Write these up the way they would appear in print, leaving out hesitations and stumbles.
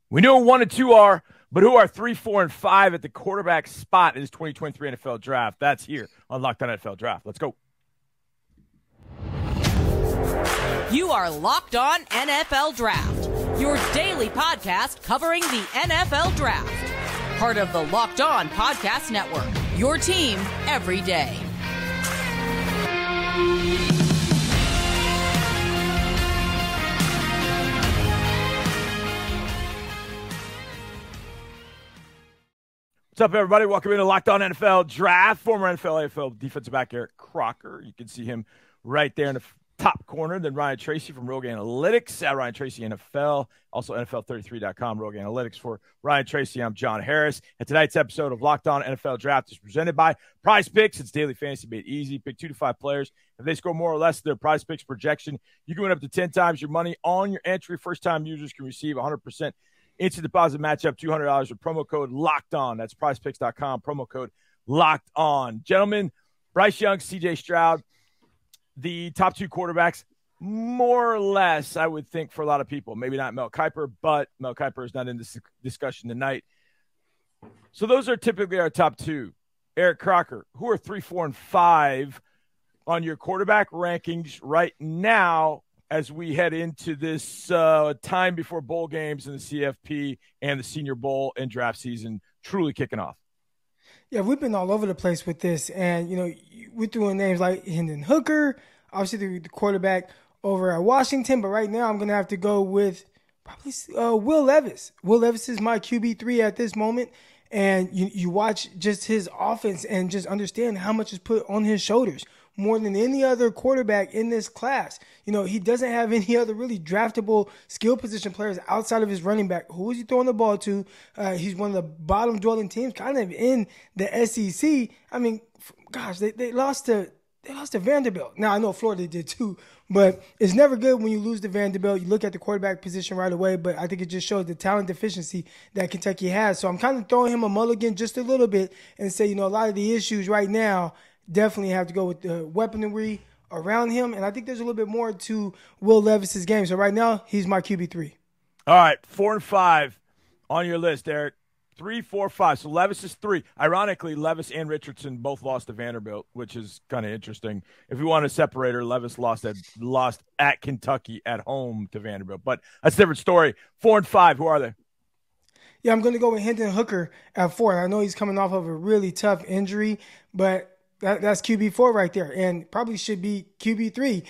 We know who 1 and 2 are, but who are 3, 4, and 5 at the quarterback spot in this 2023 NFL Draft? That's here on Locked On NFL Draft. Let's go. You are Locked On NFL Draft, your daily podcast covering the NFL Draft. Part of the Locked On Podcast Network, your team every day. What's up, everybody? Welcome into Locked On NFL Draft. Former NFL, AFL defensive back Eric Crocker. You can see him right there in the top corner. Then Ryan Tracy from Rogue Analytics at Ryan Tracy NFL. Also NFL33.com, Rogue Analytics for Ryan Tracy. I'm John Harris. And tonight's episode of Locked On NFL Draft is presented by Prize Picks. It's daily fantasy made easy. Pick 2 to 5 players. If they score more or less their Prize Picks projection, you can win up to 10 times your money on your entry. First-time users can receive 100% instant deposit matchup, $200 with promo code Locked On. That's prizepicks.com, promo code Locked On. Gentlemen, Bryce Young, CJ Stroud, the top 2 quarterbacks, more or less, I would think, for a lot of people. Maybe not Mel Kiper, but Mel Kiper is not in this discussion tonight. So those are typically our top 2. Eric Crocker, who are 3, 4, and 5 on your quarterback rankings right now, as we head into this time before bowl games and the CFP and the Senior Bowl and draft season truly kicking off? Yeah, we've been all over the place with this. And, we're throwing names like Hendon Hooker, obviously the quarterback over at Washington. But right now I'm going to have to go with probably Will Levis. Will Levis is my QB3 at this moment. And you watch just his offense and just understand how much is put on his shoulders, more than any other quarterback in this class. He doesn't have any other really draftable skill position players outside of his running back. Who is he throwing the ball to? He's one of the bottom dwelling teams kind of in the SEC. I mean, gosh, they lost to Vanderbilt. Now, I know Florida did too, but it's never good when you lose to Vanderbilt. You look at the quarterback position right away, but I think it just shows the talent deficiency that Kentucky has. So I'm kind of throwing him a mulligan just a little bit and say, a lot of the issues right now definitely have to go with the weaponry around him. And I think there's a little bit more to Will Levis's game. So right now, he's my QB3. All right, 4 and 5 on your list, Eric. 3, 4, 5. So Levis is 3. Ironically, Levis and Richardson both lost to Vanderbilt, which is kind of interesting. If you want a separator, Levis lost at Kentucky at home to Vanderbilt. But that's a different story. 4 and 5, who are they? Yeah, I'm going to go with Hendon Hooker at 4. I know he's coming off of a really tough injury, but that's QB4 right there, and probably should be QB3,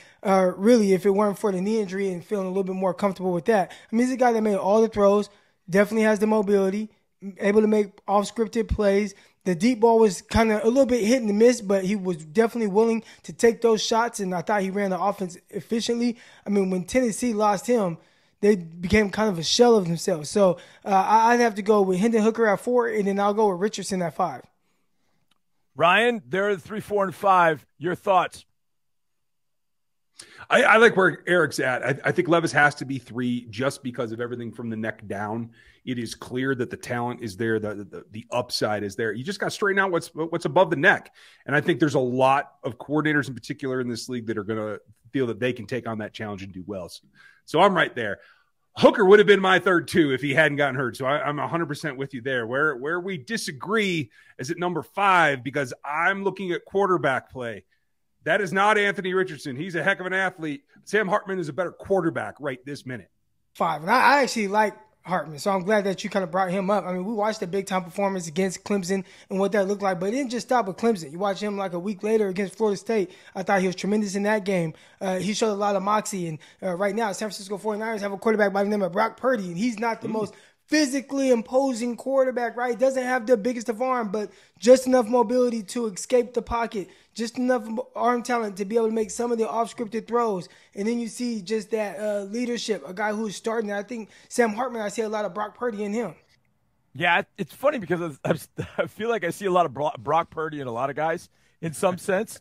really, if it weren't for the knee injury and feeling a little bit more comfortable with that. I mean, he's a guy that made all the throws, definitely has the mobility, able to make off-scripted plays. The deep ball was kind of a little bit hit and miss, but he was definitely willing to take those shots, and I thought he ran the offense efficiently. I mean, when Tennessee lost him, they became kind of a shell of themselves. So I'd have to go with Hendon Hooker at 4, and then I'll go with Richardson at 5. Ryan, there are the 3, 4, and 5. Your thoughts? I like where Eric's at. I think Levis has to be 3 just because of everything from the neck down. It is clear that the talent is there, the upside is there. You just got to straighten out what's above the neck. And I think there's a lot of coordinators in particular in this league that are going to feel that they can take on that challenge and do well. So I'm right there. Hooker would have been my third too if he hadn't gotten hurt. So I'm 100% with you there. Where we disagree is at number 5, because I'm looking at quarterback play. That is not Anthony Richardson. He's a heck of an athlete. Sam Hartman is a better quarterback right this minute. 5. And I actually like Hartman, so I'm glad that you kind of brought him up. I mean, we watched the big-time performance against Clemson and what that looked like, but it didn't just stop with Clemson. You watch him like a week later against Florida State. I thought he was tremendous in that game. He showed a lot of moxie, and right now San Francisco 49ers have a quarterback by the name of Brock Purdy, and he's not the most physically imposing quarterback, right? Doesn't have the biggest of arm, but just enough mobility to escape the pocket, just enough arm talent to be able to make some of the off-scripted throws. And then you see just that leadership, a guy who's starting. I think Sam Hartman, I see a lot of Brock Purdy in him. Yeah, it's funny because I feel like I see a lot of Brock Purdy in a lot of guys in some sense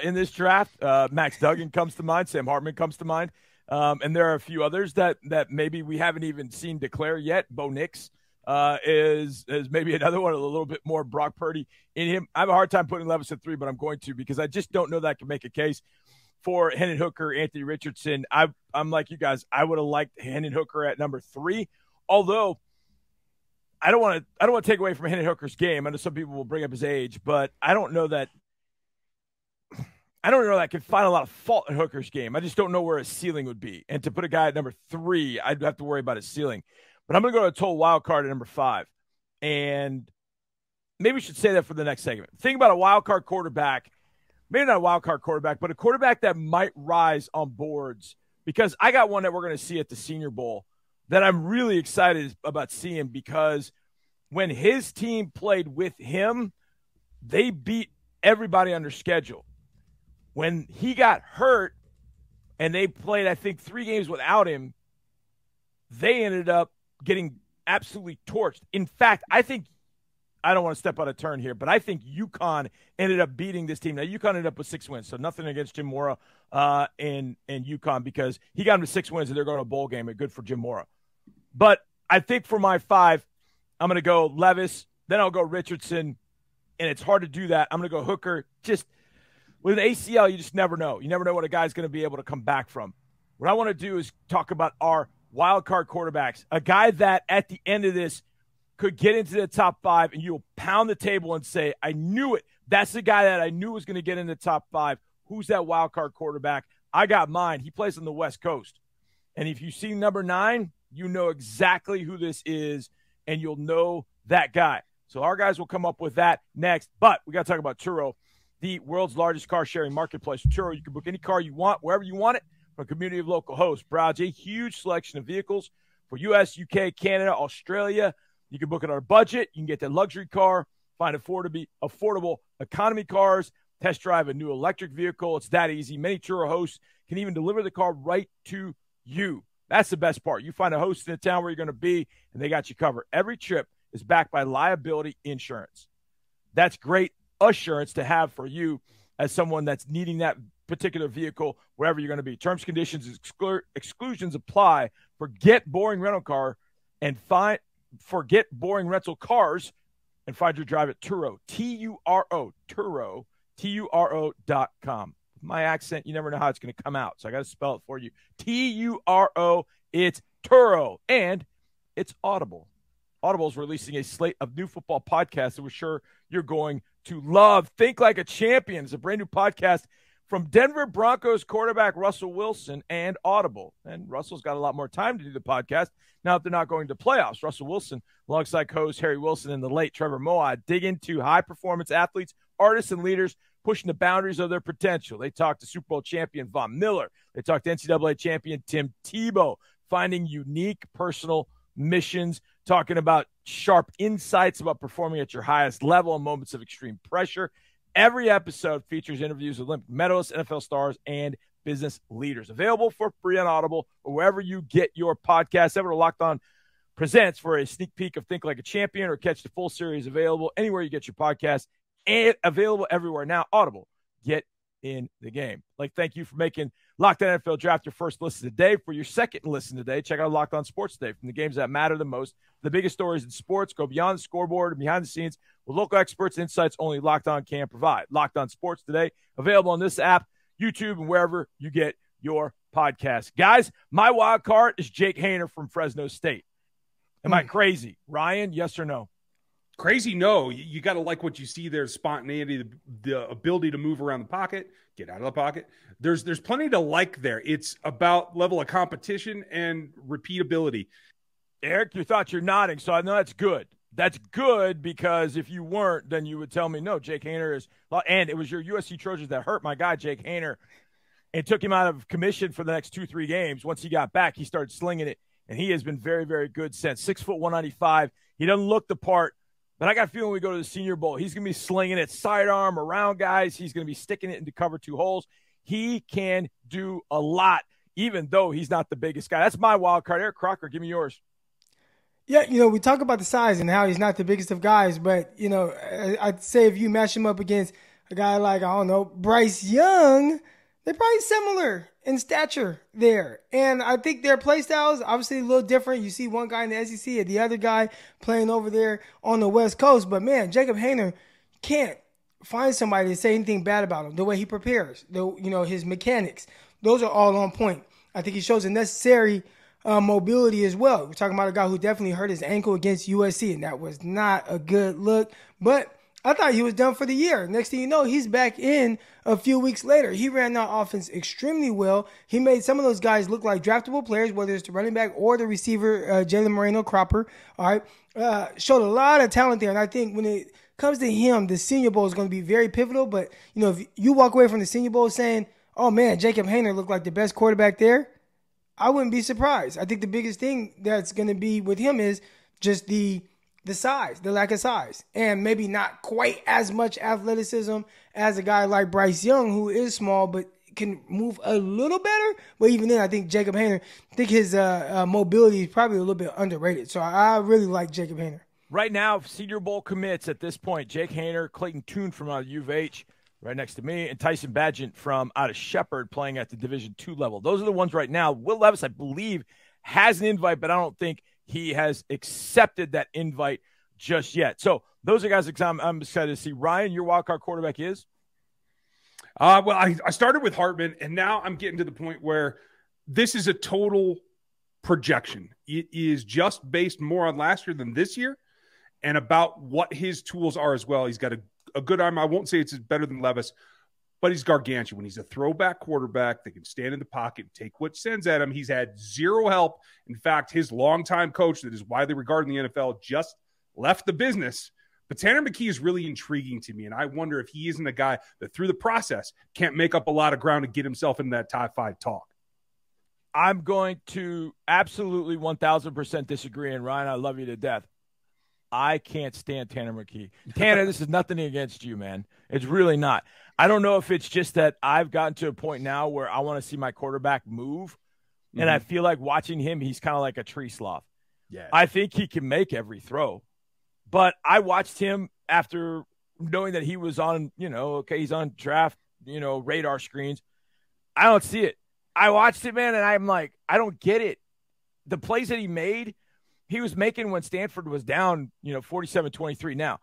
in this draft. Max Duggan comes to mind. Sam Hartman comes to mind. And there are a few others that maybe we haven't even seen declare yet. Bo Nix is maybe another one, a little bit more Brock Purdy in him. I have a hard time putting Levis at 3, but I'm going to because I just don't know that I can make a case for Hendon Hooker, Anthony Richardson. I'm like you guys. I would have liked Hendon Hooker at number 3, although I don't want to take away from Hendon Hooker's game. I know some people will bring up his age, but I don't know that I can find a lot of fault in Hooker's game. I just don't know where his ceiling would be. And to put a guy at number 3, I'd have to worry about his ceiling. But I'm going to go to a total wild card at number 5. And maybe we should say that for the next segment. Think about a wild card quarterback, maybe not a wild card quarterback, but a quarterback that might rise on boards, because I got one that we're going to see at the Senior Bowl that I'm really excited about seeing, because when his team played with him, they beat everybody under schedule. When he got hurt and they played, I think, 3 games without him, they ended up getting absolutely torched. In fact, I don't want to step out of turn here, but I think UConn ended up beating this team. Now, UConn ended up with 6 wins, so nothing against Jim Mora and UConn, because he got them to 6 wins and they're going to a bowl game. Good for Jim Mora. But I think for my 5, I'm going to go Levis, then I'll go Richardson, and it's hard to do that. I'm going to go Hooker. Just with an ACL, you just never know. You never know what a guy's going to be able to come back from. What I want to do is talk about our wild card quarterbacks, a guy that at the end of this could get into the top 5, and you'll pound the table and say, I knew it. That's the guy that I knew was going to get in the top 5. Who's that wild card quarterback? I got mine. He plays on the West Coast. And if you see number 9, you know exactly who this is, and you'll know that guy. So our guys will come up with that next. But we got to talk about Turo, the world's largest car-sharing marketplace. Turo, you can book any car you want, wherever you want it, from a community of local hosts. Browse a huge selection of vehicles for U.S., U.K., Canada, Australia. You can book it on a budget. You can get the luxury car, find affordable economy cars, test drive a new electric vehicle. It's that easy. Many Turo hosts can even deliver the car right to you. That's the best part. You find a host in the town where you're going to be, and they got you covered. Every trip is backed by liability insurance. That's great assurance to have for you as someone that's needing that particular vehicle wherever you're going to be. Terms, conditions, exclusions apply. Forget boring rental cars and find your drive at Turo, T-U-R-O, Turo, Turo.com. My accent, you never know how it's going to come out, so I got to spell it for you. T-U-R-O, it's Turo, and it's Audible. Audible is releasing a slate of new football podcasts that we're sure you're going to love. Think Like a Champion is a brand new podcast from Denver Broncos quarterback Russell Wilson and Audible. And Russell's got a lot more time to do the podcast now that they're not going to playoffs. Russell Wilson, alongside co-host Harry Wilson and the late Trevor Moawad, dig into high-performance athletes, artists, and leaders pushing the boundaries of their potential. They talked to Super Bowl champion Von Miller. They talked to NCAA champion Tim Tebow, finding unique personal missions, talking about sharp insights about performing at your highest level in moments of extreme pressure. Every episode features interviews with Olympic medalists, NFL stars, and business leaders. Available for free on Audible or wherever you get your podcasts. Ever Locked On presents for a sneak peek of Think Like a Champion, or catch the full series available anywhere you get your podcast, and available everywhere now. Audible, get in the game. Thank you for making Locked On NFL Draft your first listen today. For your second listen today, check out Locked On Sports Today. From the games that matter the most, the biggest stories in sports, go beyond the scoreboard and behind the scenes with local experts and insights only Locked On can provide. Locked On Sports Today, available on this app, YouTube, and wherever you get your podcast. Guys, my wild card is Jake Haener from Fresno State. Am I crazy? Ryan, yes or no? Crazy, no. You got to like what you see there: spontaneity, the ability to move around the pocket, get out of the pocket. There's plenty to like there. It's about level of competition and repeatability. Eric, your thoughts, you're nodding, so I know that's good. That's good, because if you weren't, then you would tell me, no, Jake Haener is – and it was your USC Trojans that hurt my guy, Jake Haener, and took him out of commission for the next 2-3 games. Once he got back, he started slinging it, and he has been very, very good since. 6', 195. He doesn't look the part, but I got a feeling when we go to the Senior Bowl, he's going to be slinging it sidearm around guys. He's going to be sticking it into cover 2 holes. He can do a lot, even though he's not the biggest guy. That's my wild card. Eric Crocker, give me yours. Yeah, we talk about the size and how he's not the biggest of guys, but, I'd say if you match him up against a guy like, Bryce Young, they're probably similar in stature there. And I think their play styles obviously a little different. You see one guy in the SEC and the other guy playing over there on the West Coast. But, man, Jacob Haener can't find somebody to say anything bad about him. The way he prepares, his mechanics, those are all on point. I think he shows a necessary mobility as well. We're talking about a guy who definitely hurt his ankle against USC, and that was not a good look. But I thought he was done for the year. Next thing you know, he's back in a few weeks later. He ran that offense extremely well. He made some of those guys look like draftable players, whether it's the running back or the receiver, Jalen Moreno Cropper. All right, showed a lot of talent there, and I think when it comes to him, the Senior Bowl is going to be very pivotal. But if you walk away from the Senior Bowl saying, "Oh man, Jacob Hayner looked like the best quarterback there," I wouldn't be surprised. I think the biggest thing that's going to be with him is just the size, the lack of size, and maybe not quite as much athleticism as a guy like Bryce Young, who is small but can move a little better. But even then, I think Jacob Hayner, I think his mobility is probably a little bit underrated. So I really like Jacob Hayner. Right now, Senior Bowl commits at this point: Jake Hayner, Clayton Tune from out of U of H, right next to me, and Tyson Bagent from out of Shepherd, playing at the Division II level. Those are the ones right now. Will Levis, I believe, has an invite, but I don't think he has accepted that invite just yet. So those are guys I'm excited to see. Ryan, your wildcard quarterback is? Well, I started with Hartman, and now I'm getting to the point where this is a total projection. It is just based more on last year than this year and about what his tools are as well. He's got a good arm. I won't say it's better than Levis, but he's gargantuan. He's a throwback quarterback that can stand in the pocket and take what sends at him. He's had zero help. In fact, his longtime coach that is widely regarded in the NFL just left the business. But Tanner McKee is really intriguing to me, and I wonder if he isn't a guy that through the process can't make up a lot of ground to get himself in that top 5 talk. I'm going to absolutely 1,000% disagree, and Ryan, I love you to death. I can't stand Tanner McKee. Tanner, this is nothing against you, man. It's really not. I don't know if it's just that I've gotten to a point now where I want to see my quarterback move, and I feel like watching him, he's kind of like a tree sloth. Yeah, I think he can make every throw. But I watched him after knowing that he was on, he's on draft, radar screens. I don't see it. I watched it, man, and I'm like, I don't get it. The plays that he made, he was making when Stanford was down, 47-23. Now,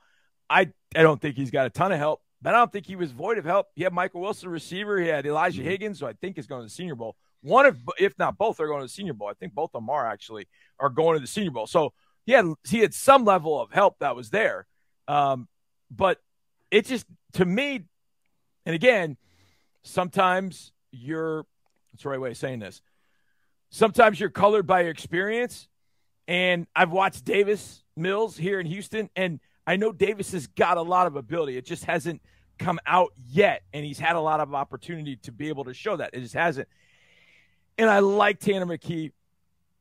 I don't think he's got a ton of help, but I don't think he was void of help. He had Michael Wilson, receiver. He had Elijah Higgins, who I think is going to the Senior Bowl. One of, if not both, are going to the Senior Bowl. I think both of them are going to the Senior Bowl. So he had some level of help that was there. But it just, to me, and again, sometimes that's the right way of saying this. Sometimes you're colored by your experience. And I've watched Davis Mills here in Houston, and I know Davis has got a lot of ability. It just hasn't come out yet, and he's had a lot of opportunity to be able to show that. It just hasn't. And I like Tanner McKee,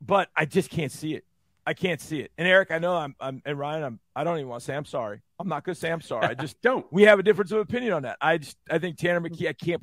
but I just can't see it. I can't see it. And Eric, I know and Ryan, I don't even want to say I'm sorry. I'm not going to say I'm sorry. I just don't. We have a difference of opinion on that. I think Tanner McKee, I can't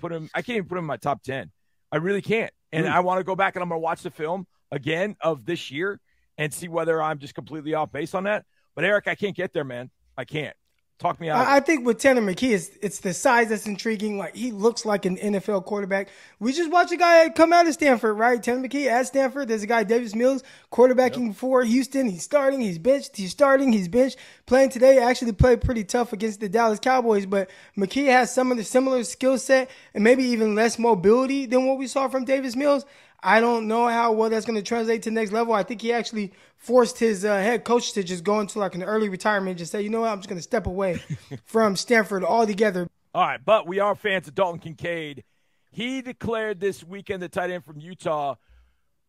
even put him in my top 10. I really can't. And I want to go back and I'm going to watch the film again of this year and see whether I'm just completely off base on that. But Eric, I can't get there, man. I can't. Talk me out. I think with Tanner McKee, it's the size that's intriguing. Like, he looks like an NFL quarterback. We just watched a guy come out of Stanford, right? Tanner McKee at Stanford. There's a guy, Davis Mills, quarterbacking for Houston. He's starting, he's benched, he's starting, he's benched. Playing today, actually played pretty tough against the Dallas Cowboys, but McKee has some of the similar skill set and maybe even less mobility than what we saw from Davis Mills. I don't know how well that's going to translate to the next level. I think he actually forced his head coach to just go into like an early retirement and just say, you know what, I'm just going to step away from Stanford altogether. All right, but we are fans of Dalton Kincaid. He declared this weekend, the tight end from Utah.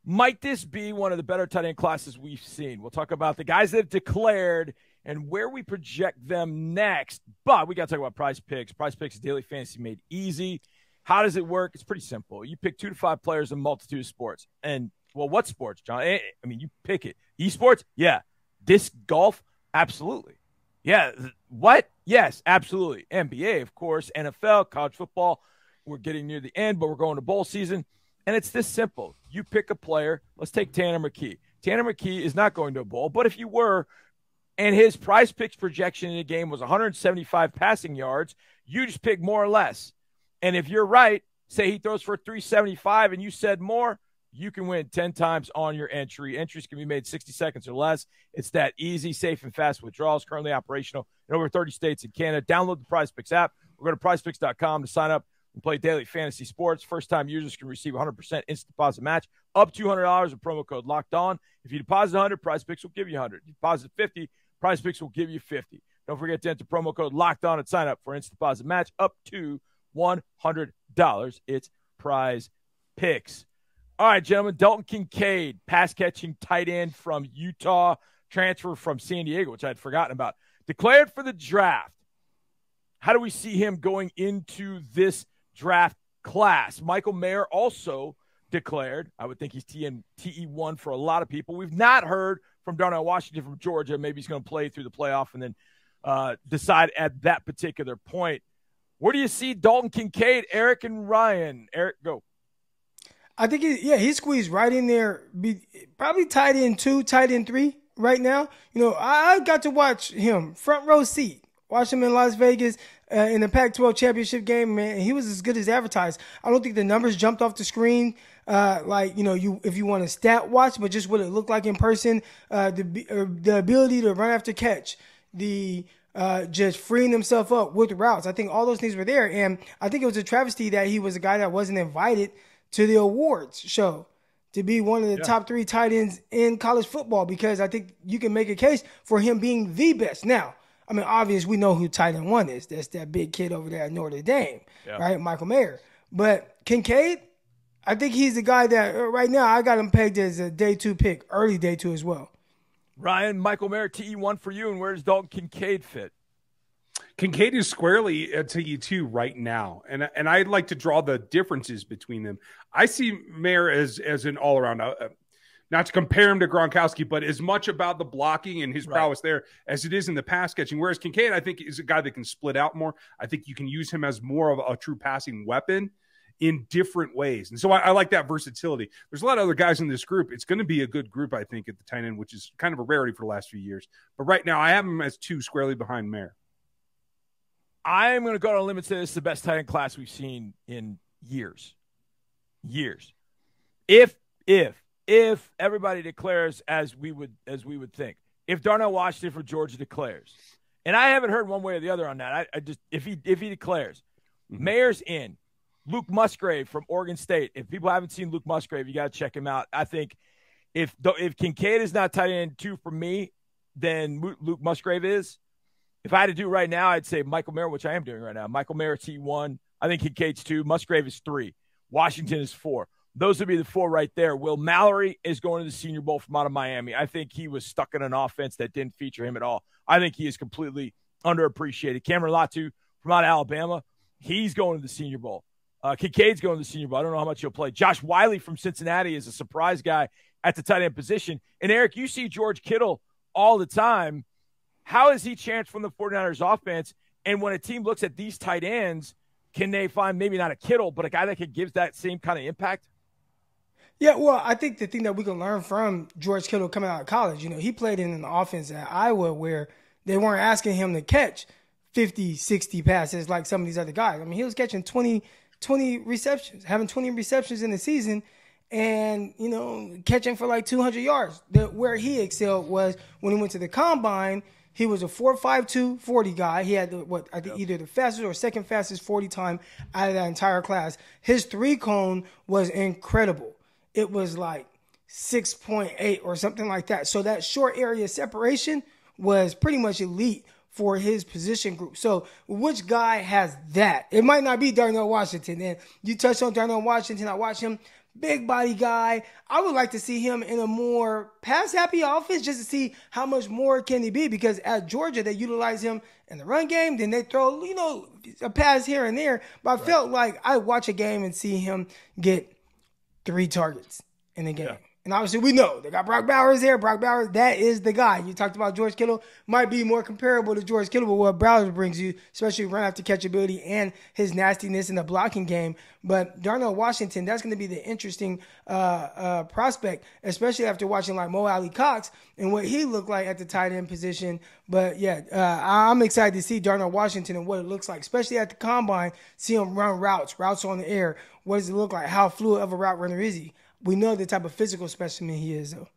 Might this be one of the better tight end classes we've seen? We'll talk about the guys that have declared and where we project them next. But we got to talk about Prize Picks. Prize Picks is daily fantasy made easy. How does it work? It's pretty simple. You pick 2 to 5 players in a multitude of sports. And, well, what sports, John? I mean, you pick it. Esports? Yeah. Disc golf? Absolutely. Yeah. What? Yes, absolutely. NBA, of course. NFL, college football. We're getting near the end, but we're going to bowl season. And it's this simple. You pick a player. Let's take Tanner McKee. Tanner McKee is not going to a bowl, but if you were, and his Prize Picks projection in the game was 175 passing yards, you just pick more or less. And if you're right, say he throws for 375 and you said more, you can win 10 times on your entry. Entries can be made 60 seconds or less. It's that easy, safe, and fast withdrawals, currently operational in over 30 states and Canada. Download the Prize Picks app or go to prizepicks.com to sign up and play daily fantasy sports. First-time users can receive 100% instant deposit match up to $200 with promo code Locked On. If you deposit 100, PrizePicks will give you 100. If you deposit 50, PrizePicks will give you 50. Don't forget to enter promo code Locked On and sign up for instant deposit match up to $100. It's PrizePicks. All right, gentlemen, Dalton Kincaid, pass-catching tight end from Utah, transfer from San Diego, which I had forgotten about, declared for the draft. How do we see him going into this draft class? Michael Mayer also declared. I would think he's TE1 for a lot of people. We've not heard from Darnell Washington from Georgia. Maybe he's going to play through the playoff and then decide at that particular point. Where do you see Dalton Kincaid, Eric, and Ryan? Eric, go. I think, he squeezed right in there. Probably tight end 2, tight end 3 right now. You know, I got to watch him, front row seat. Watch him in Las Vegas in the Pac-12 championship game, man. He was as good as advertised. I don't think the numbers jumped off the screen if you want to stat watch, but just what it looked like in person. The ability to run after catch, just freeing himself up with routes. I think all those things were there, and I think it was a travesty that he was a guy that wasn't invited to the awards show to be one of the top 3 tight ends in college football, because I think you can make a case for him being the best. Now, I mean, obviously, we know who tight end 1 is. That's that big kid over there at Notre Dame, right? Michael Mayer. But Kincaid, I think he's the guy that right now I got him pegged as a day 2 pick, early day 2 as well. Ryan, Michael Mayer, TE1 for you, and where does Dalton Kincaid fit? Kincaid is squarely at TE2 right now, and I'd like to draw the differences between them. I see Mayer as an all-around, not to compare him to Gronkowski, but as much about the blocking and his prowess there as it is in the pass catching. Whereas Kincaid, I think, is a guy that can split out more. I think you can use him as more of a true passing weapon in different ways. And so I like that versatility. There's a lot of other guys in this group. It's going to be a good group, I think, at the tight end, which is kind of a rarity for the last few years. But right now, I have him as 2 squarely behind Mayer. I'm going to go on a limb and say this is the best tight end class we've seen in years. If everybody declares as we would think, if Darnell Washington from Georgia declares, and I haven't heard one way or the other on that. I just if he declares, Mayer's in. Luke Musgrave from Oregon State. If people haven't seen Luke Musgrave, you got to check him out. I think if Kincaid is not tight end 2 for me, then Luke Musgrave is. If I had to do it right now, I'd say Michael Mayer, which I am doing right now. Michael Mayer, T1. I think Kincaid's 2. Musgrave is 3. Washington is 4. Those would be the 4 right there. Will Mallory is going to the Senior Bowl from out of Miami. I think he was stuck in an offense that didn't feature him at all. I think he is completely underappreciated. Cameron Latu from out of Alabama, he's going to the Senior Bowl. Kincaid's going to the Senior Bowl. I don't know how much he'll play. Josh Wiley from Cincinnati is a surprise guy at the tight end position. And, Eric, you see George Kittle all the time. How is he chanced from the 49ers offense? And when a team looks at these tight ends, can they find maybe not a Kittle, but a guy that could give that same kind of impact? Yeah, well, I think the thing that we can learn from George Kittle coming out of college, he played in an offense at Iowa where they weren't asking him to catch 50, 60 passes like some of these other guys. I mean, he was catching 20 receptions, having 20 receptions in the season and, catching for like 200 yards. Where he excelled was when he went to the combine. He was a 4.52 40 guy. He had either the fastest or second fastest 40 time out of that entire class. His 3-cone was incredible. It was like 6.8 or something like that. So that short area separation was pretty much elite for his position group. So which guy has that? It might not be Darnell Washington. And you touched on Darnell Washington. I watched him. Big body guy. I would like to see him in a more pass-happy offense just to see how much more can he be, because at Georgia, they utilize him in the run game. Then they throw, a pass here and there. But I felt like I watch a game and see him get 3 targets in the game. Yeah. And obviously we know they got Brock Bowers there. Brock Bowers, that is the guy. You talked about George Kittle, might be more comparable to George Kittle, but what Bowers brings you, especially run after catchability and his nastiness in the blocking game. But Darnell Washington, that's going to be the interesting prospect, especially after watching like Mo Alley Cox and what he looked like at the tight end position. But yeah, I'm excited to see Darnell Washington and what it looks like, especially at the combine, see him run routes on the air. What does it look like? How fluid of a route runner is he? We know the type of physical specimen he is, though.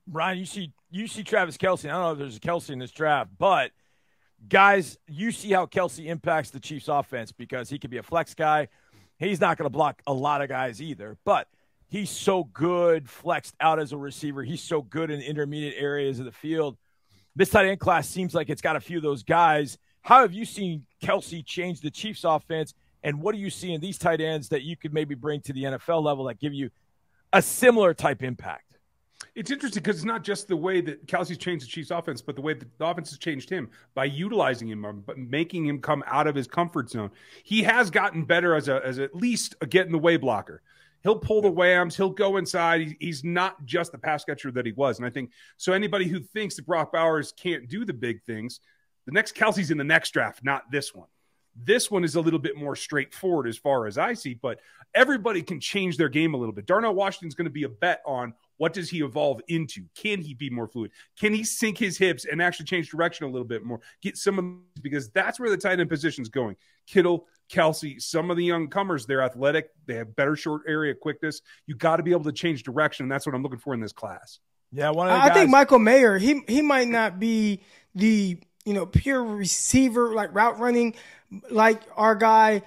Brian, you see Travis Kelce. I don't know if there's a Kelce in this draft, but guys, you see how Kelsey impacts the Chiefs offense because he could be a flex guy. He's not going to block a lot of guys either, but he's so good flexed out as a receiver. He's so good in intermediate areas of the field. This tight end class seems like it's got a few of those guys. How have you seen Kelsey change the Chiefs offense, and what do you see in these tight ends that you could maybe bring to the NFL level that give you a similar type impact? It's interesting because it's not just the way that Kelsey's changed the Chiefs offense, but the way that the offense has changed him by utilizing him, but making him come out of his comfort zone. He has gotten better as at least a get in the way blocker. He'll pull the whams. He'll go inside. He's not just the pass catcher that he was. And I think so anybody who thinks that Brock Bowers can't do the big things, the next Kelsey's in the next draft, not this one. This one is a little bit more straightforward as far as I see, but everybody can change their game a little bit. Darnell Washington's going to be a bet on what does he evolve into? Can he be more fluid? Can he sink his hips and actually change direction a little bit more? Get some of because that's where the tight end position is going. Kittle, Kelsey, some of the young comers, they're athletic. They have better short area quickness. You got to be able to change direction, and that's what I'm looking for in this class. Yeah, I think Michael Mayer, he might not be the pure receiver like route running like our guy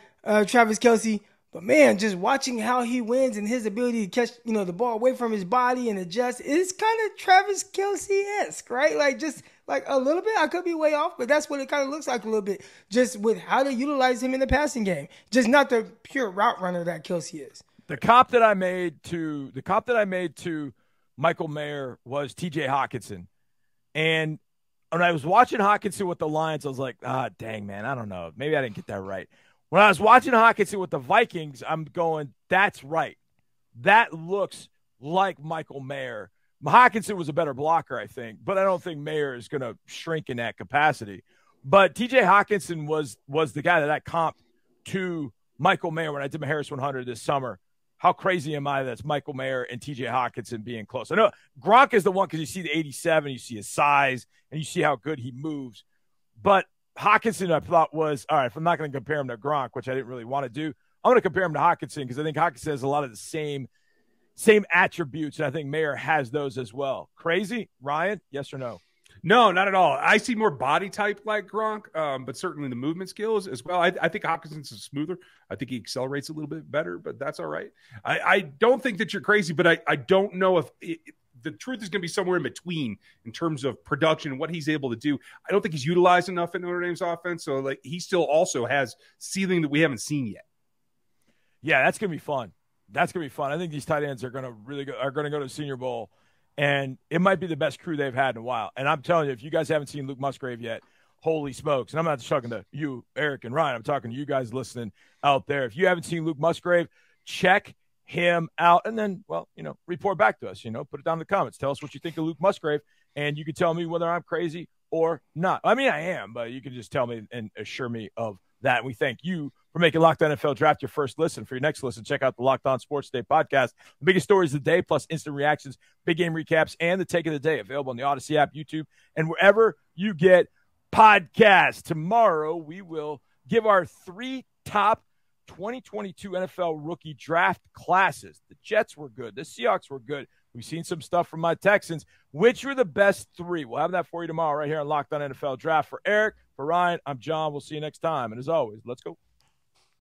Travis Kelce. But, man, just watching how he wins and his ability to catch, the ball away from his body and adjust, it's kind of Travis Kelce-esque, right? Like, just like a little bit. I could be way off, but that's what it kind of looks like a little bit, just with how they utilize him in the passing game. Just not the pure route runner that Kelce is. The comp that I made to Michael Mayer was TJ Hawkinson. And when I was watching Hawkinson with the Lions, I was like, dang, man, I don't know. Maybe I didn't get that right. When I was watching Hawkinson with the Vikings, I'm going, that's right. That looks like Michael Mayer. Hawkinson was a better blocker, I think, but I don't think Mayer is going to shrink in that capacity. But TJ Hawkinson was the guy that I comped to Michael Mayer when I did my Harris 100 this summer. How crazy am I that's Michael Mayer and TJ Hawkinson being close? I know Gronk is the one because you see the 87, you see his size, and you see how good he moves. But Hawkinson, I thought, was, all right, if I'm not going to compare him to Gronk, which I didn't really want to do, I'm going to compare him to Hawkinson because I think Hawkinson has a lot of the same attributes, and I think Mayer has those as well. Crazy? Ryan, yes or no? No, not at all. I see more body type like Gronk, but certainly the movement skills as well. I think Hawkinson's is smoother. I think he accelerates a little bit better, but that's all right. I don't think that you're crazy, but I don't know if the truth is going to be somewhere in between in terms of production and what he's able to do. I don't think he's utilized enough in Notre Dame's offense, so like he still also has ceiling that we haven't seen yet. Yeah, that's going to be fun. That's going to be fun. I think these tight ends are going to go to the Senior Bowl, and it might be the best crew they've had in a while. And I'm telling you, if you guys haven't seen Luke Musgrave yet, holy smokes. And I'm not just talking to you, Eric and Ryan. I'm talking to you guys listening out there. If you haven't seen Luke Musgrave, check him out, and then, report back to us, put it down in the comments. Tell us what you think of Luke Musgrave, and you can tell me whether I'm crazy or not. I mean, I am, but you can just tell me and assure me of that. And we thank you for making Locked On NFL Draft your first listen. For your next listen, check out the Locked On Sports Day podcast. The biggest stories of the day, plus instant reactions, big game recaps, and the take of the day, available on the Odyssey app, YouTube, and wherever you get podcasts. Tomorrow, we will give our 3 top 2022 NFL rookie draft classes. The Jets were good. The Seahawks were good. We've seen some stuff from my Texans. Which were the best 3? We'll have that for you tomorrow right here on Locked On NFL Draft. For Eric, for Ryan, I'm John. We'll see you next time. And as always, let's go.